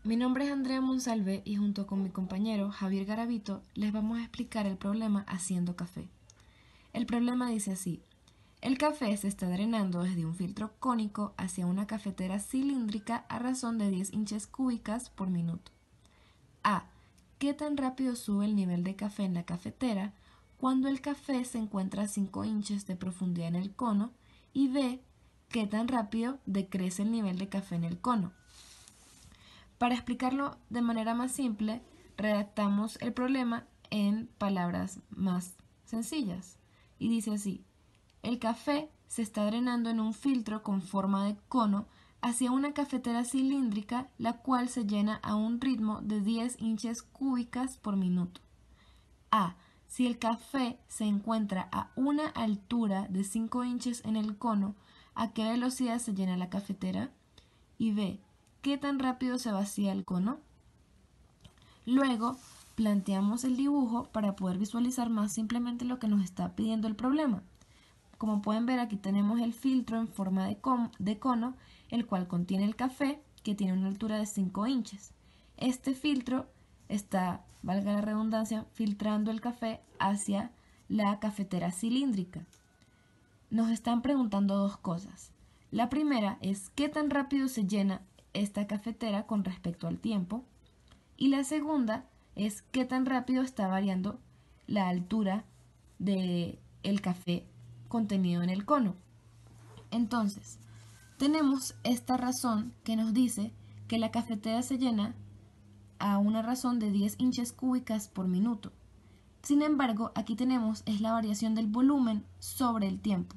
Mi nombre es Andrea Monsalve y junto con mi compañero Javier Garavito les vamos a explicar el problema haciendo café. El problema dice así: el café se está drenando desde un filtro cónico hacia una cafetera cilíndrica a razón de 10 inches cúbicas por minuto. A. ¿Qué tan rápido sube el nivel de café en la cafetera cuando el café se encuentra a 5 inches de profundidad en el cono? Y B. ¿Qué tan rápido decrece el nivel de café en el cono? Para explicarlo de manera más simple, redactamos el problema en palabras más sencillas. Y dice así: el café se está drenando en un filtro con forma de cono hacia una cafetera cilíndrica, la cual se llena a un ritmo de 10 inches cúbicas por minuto. A. Si el café se encuentra a una altura de 5 inches en el cono, ¿a qué velocidad se llena la cafetera? Y B. ¿Qué tan rápido se vacía el cono? Luego, planteamos el dibujo para poder visualizar más simplemente lo que nos está pidiendo el problema. Como pueden ver, aquí tenemos el filtro en forma de cono, el cual contiene el café, que tiene una altura de 5 inches. Este filtro está, valga la redundancia, filtrando el café hacia la cafetera cilíndrica. Nos están preguntando dos cosas. La primera es qué tan rápido se llena esta cafetera con respecto al tiempo. Y la segunda es qué tan rápido está variando la altura del café contenido en el cono. Entonces, tenemos esta razón que nos dice que la cafetera se llena a una razón de 10 inches cúbicas por minuto. Sin embargo, aquí tenemos es la variación del volumen sobre el tiempo.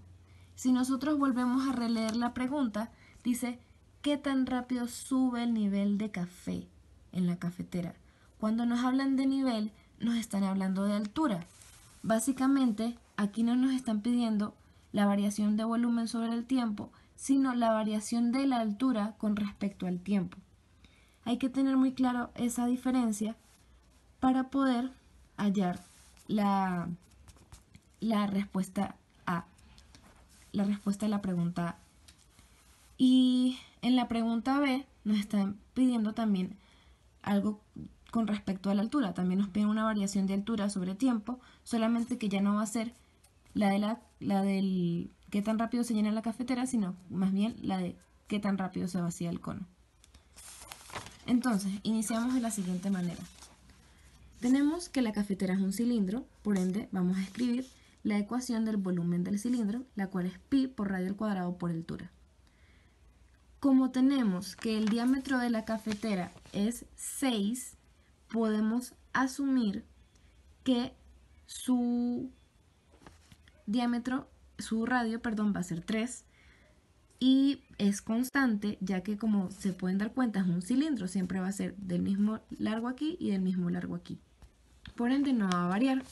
Si nosotros volvemos a releer la pregunta, dice ¿qué tan rápido sube el nivel de café en la cafetera? Cuando nos hablan de nivel, nos están hablando de altura. Básicamente, aquí no nos están pidiendo la variación de volumen sobre el tiempo, sino la variación de la altura con respecto al tiempo. Hay que tener muy claro esa diferencia para poder hallar la respuesta A, la respuesta a la pregunta A. Y en la pregunta B nos están pidiendo también algo con respecto a la altura. También nos piden una variación de altura sobre tiempo, solamente que ya no va a ser la del qué tan rápido se llena la cafetera, sino más bien la de qué tan rápido se vacía el cono. Entonces, iniciamos de la siguiente manera. Tenemos que la cafetera es un cilindro, por ende vamos a escribir la ecuación del volumen del cilindro, la cual es pi por radio al cuadrado por altura. Como tenemos que el diámetro de la cafetera es 6, podemos asumir que su radio, va a ser 3 y es constante, ya que como se pueden dar cuenta es un cilindro, siempre va a ser del mismo largo aquí y del mismo largo aquí. Por ende no va a variar,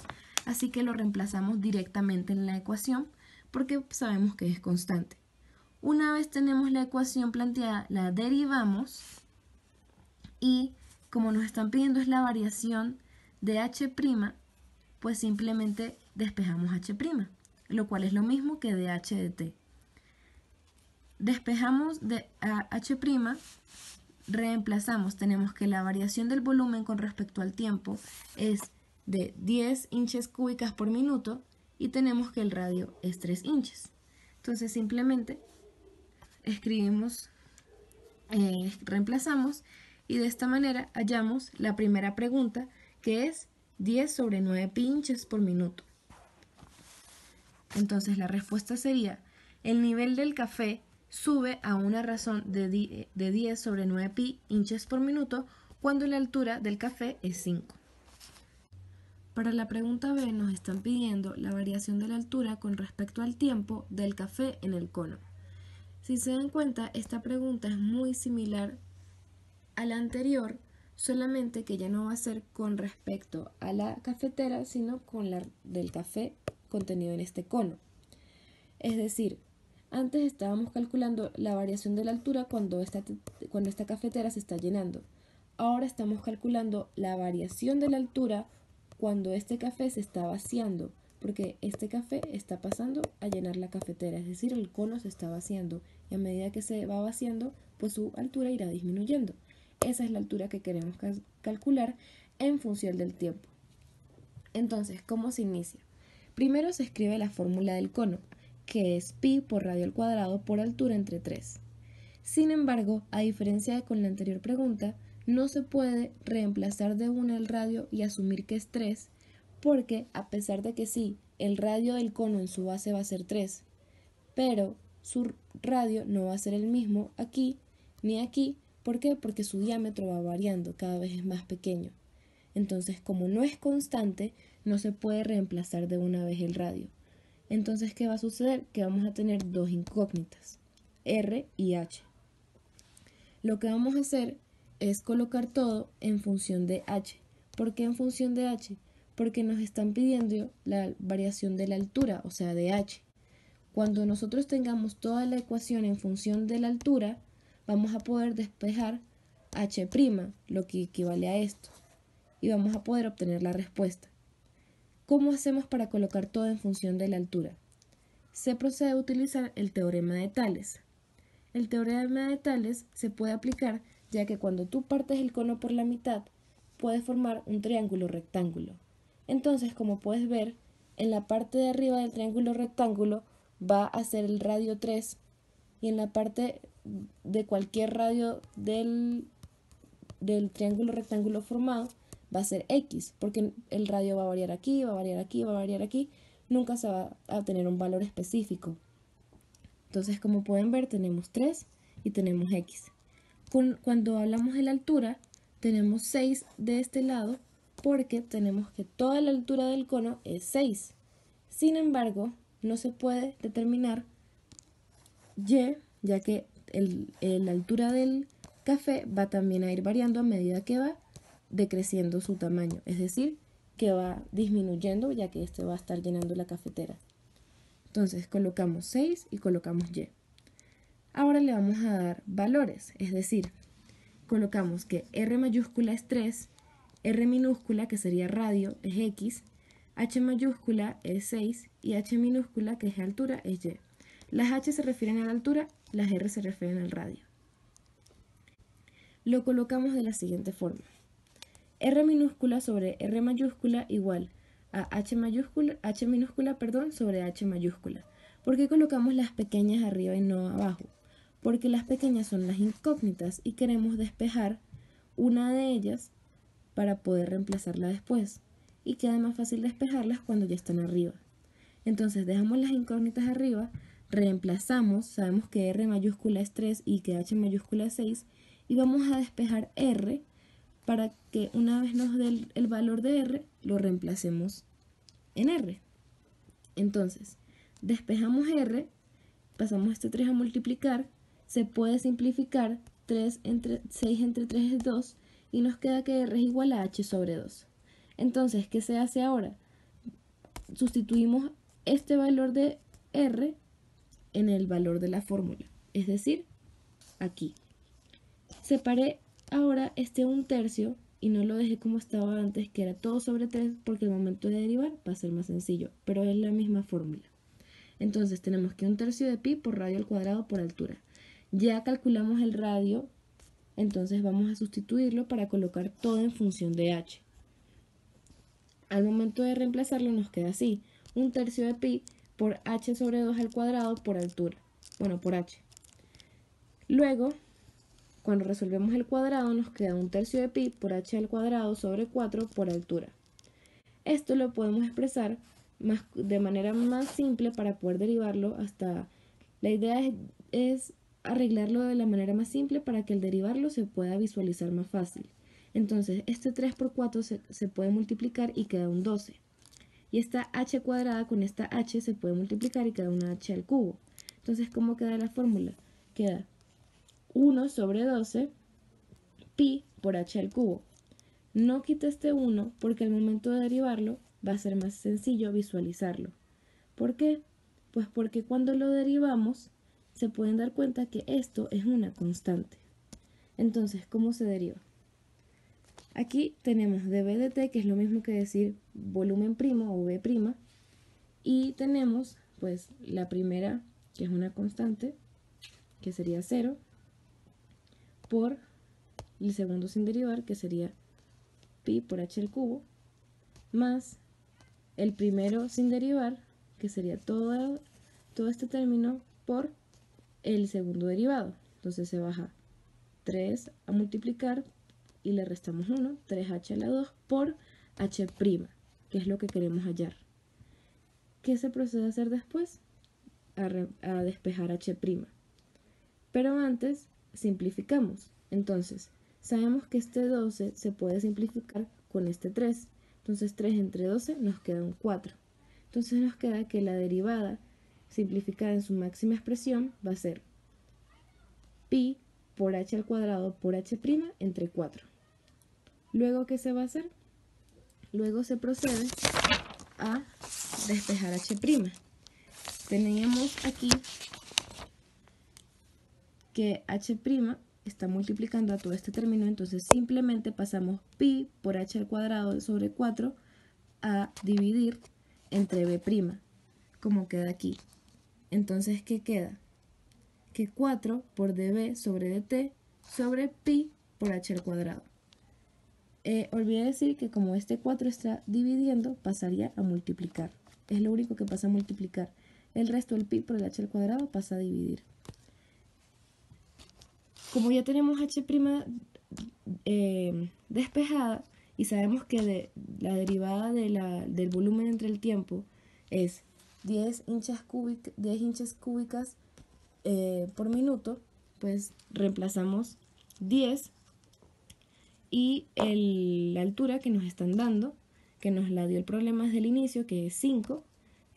así que lo reemplazamos directamente en la ecuación porque sabemos que es constante. Una vez tenemos la ecuación planteada, la derivamos y como nos están pidiendo es la variación de h', pues simplemente despejamos h', lo cual es lo mismo que dh de t. Despejamos de h', reemplazamos, tenemos que la variación del volumen con respecto al tiempo es de 10 inches cúbicas por minuto y tenemos que el radio es 3 inches. Entonces simplemente escribimos, reemplazamos y de esta manera hallamos la primera pregunta, que es 10 sobre 9 pi inches por minuto. Entonces la respuesta sería: el nivel del café sube a una razón de 10 sobre 9 pi inches por minuto cuando la altura del café es 5. Para la pregunta B nos están pidiendo la variación de la altura con respecto al tiempo del café en el cono. Si se dan cuenta, esta pregunta es muy similar a la anterior, solamente que ya no va a ser con respecto a la cafetera, sino con la del café contenido en este cono. Es decir, antes estábamos calculando la variación de la altura cuando esta cafetera se está llenando. Ahora estamos calculando la variación de la altura cuando este café se está vaciando, porque este café está pasando a llenar la cafetera, es decir, el cono se está vaciando y a medida que se va vaciando, pues su altura irá disminuyendo. esa es la altura que queremos calcular en función del tiempo. Entonces, ¿cómo se inicia? Primero se escribe la fórmula del cono, que es pi por radio al cuadrado por altura entre 3. Sin embargo, a diferencia de con la anterior pregunta, no se puede reemplazar de una el radio y asumir que es 3, porque a pesar de que sí, el radio del cono en su base va a ser 3, pero su radio no va a ser el mismo aquí ni aquí. ¿Por qué? Porque su diámetro va variando, cada vez es más pequeño. Entonces, como no es constante, no se puede reemplazar de una vez el radio. Entonces, ¿qué va a suceder? Que vamos a tener dos incógnitas, R y H. Lo que vamos a hacer es colocar todo en función de H. ¿Por qué en función de H? Porque nos están pidiendo la variación de la altura, o sea, de H. Cuando nosotros tengamos toda la ecuación en función de la altura, vamos a poder despejar H', lo que equivale a esto, y vamos a poder obtener la respuesta. ¿Cómo hacemos para colocar todo en función de la altura? Se procede a utilizar el teorema de Tales. El teorema de Tales se puede aplicar ya que cuando tú partes el cono por la mitad, puedes formar un triángulo rectángulo. Entonces, como puedes ver, en la parte de arriba del triángulo rectángulo va a ser el radio 3 y en la parte de cualquier radio del triángulo rectángulo formado va a ser X, porque el radio va a variar aquí, va a variar aquí, va a variar aquí, nunca se va a tener un valor específico. Entonces, como pueden ver, tenemos 3 y tenemos X. Cuando hablamos de la altura, tenemos 6 de este lado porque tenemos que toda la altura del cono es 6. Sin embargo, no se puede determinar Y, ya que la altura del café va también a ir variando a medida que va decreciendo su tamaño, es decir, que va disminuyendo ya que este va a estar llenando la cafetera. Entonces colocamos 6 y colocamos Y. Ahora le vamos a dar valores, es decir, colocamos que R mayúscula es 3, R minúscula, que sería radio, es X, H mayúscula es 6 y H minúscula, que es altura, es Y. Las H se refieren a la altura, las R se refieren al radio. Lo colocamos de la siguiente forma. R minúscula sobre R mayúscula igual a H minúscula sobre H mayúscula. ¿Por qué colocamos las pequeñas arriba y no abajo? Porque las pequeñas son las incógnitas y queremos despejar una de ellas para poder reemplazarla después. Y queda más fácil despejarlas cuando ya están arriba. Entonces dejamos las incógnitas arriba, reemplazamos, sabemos que R mayúscula es 3 y que H mayúscula es 6, y vamos a despejar R para que una vez nos dé el valor de R, lo reemplacemos en R. Entonces, despejamos R, pasamos este 3 a multiplicar, se puede simplificar, 6 entre 3 es 2, y nos queda que R es igual a H sobre 2. Entonces, ¿qué se hace ahora? Sustituimos este valor de R en el valor de la fórmula, es decir, aquí. Separé ahora este 1/3 y no lo dejé como estaba antes, que era todo sobre 3, porque el momento de derivar va a ser más sencillo, pero es la misma fórmula. Entonces tenemos que 1/3 de pi por radio al cuadrado por altura. Ya calculamos el radio, entonces vamos a sustituirlo para colocar todo en función de h. Al momento de reemplazarlo nos queda así, 1/3 de pi por h sobre 2 al cuadrado por altura, bueno, por h. Luego, cuando resolvemos el cuadrado nos queda 1/3 de pi por h al cuadrado sobre 4 por altura. Esto lo podemos expresar de manera más simple para poder derivarlo hasta... La idea es arreglarlo de la manera más simple para que al derivarlo se pueda visualizar más fácil. Entonces, este 3 por 4 se puede multiplicar y queda un 12. Y esta h cuadrada con esta h se puede multiplicar y queda una h al cubo. Entonces, ¿cómo queda la fórmula? Queda 1 sobre 12 pi por h al cubo. No quito este 1 porque al momento de derivarlo va a ser más sencillo visualizarlo. ¿Por qué? Pues porque cuando lo derivamos se pueden dar cuenta que esto es una constante. Entonces, ¿cómo se deriva? Aquí tenemos dB de t, que es lo mismo que decir volumen primo o V', y tenemos pues la primera, que es una constante, que sería 0, por el segundo sin derivar, que sería pi por h al cubo, más el primero sin derivar, que sería todo este término por el segundo derivado. Entonces se baja 3 a multiplicar y le restamos 1, 3h a la 2 por h', que es lo que queremos hallar. ¿Qué se procede a hacer después? A despejar h'. Pero antes simplificamos. Entonces, sabemos que este 12 se puede simplificar con este 3. Entonces 3 entre 12 nos queda un 4. Entonces nos queda que la derivada simplificada en su máxima expresión va a ser pi por h al cuadrado por h' entre 4. Luego, ¿qué se va a hacer? Luego se procede a despejar h'. Teníamos aquí que h' está multiplicando a todo este término, entonces simplemente pasamos pi por h al cuadrado sobre 4 a dividir entre b', como queda aquí. Entonces, ¿qué queda? Que 4 por db sobre dt sobre pi por h al cuadrado. Olvidé decir que como este 4 está dividiendo, pasaría a multiplicar. Es lo único que pasa a multiplicar. El resto del pi por el h al cuadrado pasa a dividir. Como ya tenemos h' despejada y sabemos que la derivada del volumen entre el tiempo es 10 hinchas cúbicas por minuto, pues reemplazamos 10 y la altura que nos están dando, que nos la dio el problema desde el inicio, que es 5,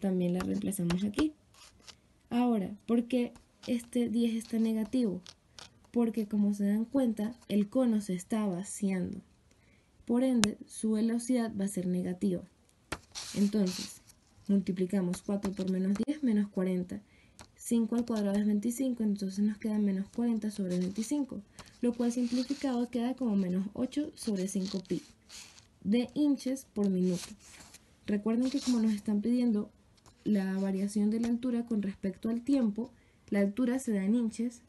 también la reemplazamos aquí. Ahora, ¿por qué este 10 está negativo? Porque, como se dan cuenta, el cono se está vaciando. Por ende, su velocidad va a ser negativa. Entonces, multiplicamos 4 por menos 10, menos 40. 5 al cuadrado es 25, entonces nos queda menos 40 sobre 25, lo cual simplificado queda como menos 8 sobre 5 pi de inches por minuto. Recuerden que como nos están pidiendo la variación de la altura con respecto al tiempo, la altura se da en inches,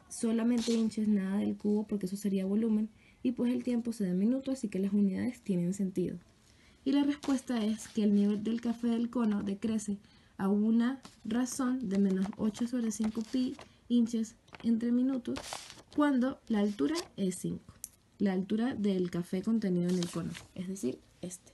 solamente inches, nada del cubo porque eso sería volumen, y pues el tiempo se da en minutos, así que las unidades tienen sentido. Y la respuesta es que el nivel del café del cono decrece a una razón de menos 8 sobre 5 pi inches entre minutos cuando la altura es 5, la altura del café contenido en el cono, es decir, este.